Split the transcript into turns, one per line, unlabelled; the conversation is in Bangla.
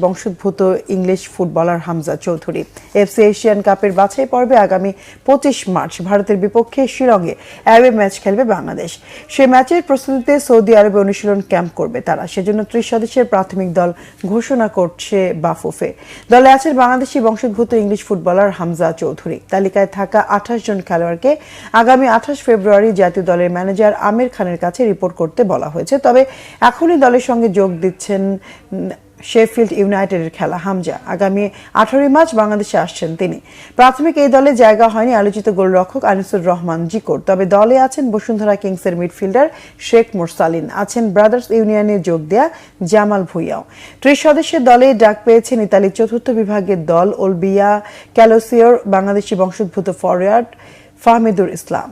বংশোদ্ভূত English footballer Hamza Chowdhury FC Asian কাপের বাছাই পর্বে আগামী 25 মার্চ ভারতের বিপক্ষে শিলংয়ে অ্যাওয়ে ম্যাচ খেলবে বাংলাদেশ। সেই ম্যাচের প্রস্তুতিতে সৌদি আরবে অনুশীলন ক্যাম্প করবে তারা। সেজন্য 30 সদস্যের প্রাথমিক দল ঘোষণা করছে বাফুফে। দলে আছেন বাংলাদেশি বংশোদ্ভূত ইংলিশ ফুটবলার হামজা চৌধুরী। তালিকায় থাকা 28 জন খেলোয়াড়কে আগামী 28 ফেব্রুয়ারি জাতীয় দলের ম্যানেজার আমির খানের কাছে রিপোর্ট করতে বলা হয়েছে। তবে এখনই দলের সঙ্গে যোগ দিচ্ছেন শেফিল্ড ইউনাইটেডের খেলা হামজা। আগামী 18 মার্চ বাংলাদেশে আসছেন তিনি। প্রাথমিক এই দলে জায়গা হয়নি আলোচিত গোলরক্ষক আনিসুর রহমান জিকোর। তবে দলে আছেন বসুন্ধরা কিংসের মিডফিল্ডার শেখ মোরসালিন, আছেন ব্রাদার্স ইউনিয়নে যোগ দেয়া জামাল ভুঁইয়াও। 30 সদস্যের দলে ডাক পেয়েছেন ইতালির চতুর্থ বিভাগের দল ওলবিয়া ক্যালোসিওর বাংলাদেশি বংশোদ্ভূত ফরওয়ার্ড ফাহমিদুর ইসলাম।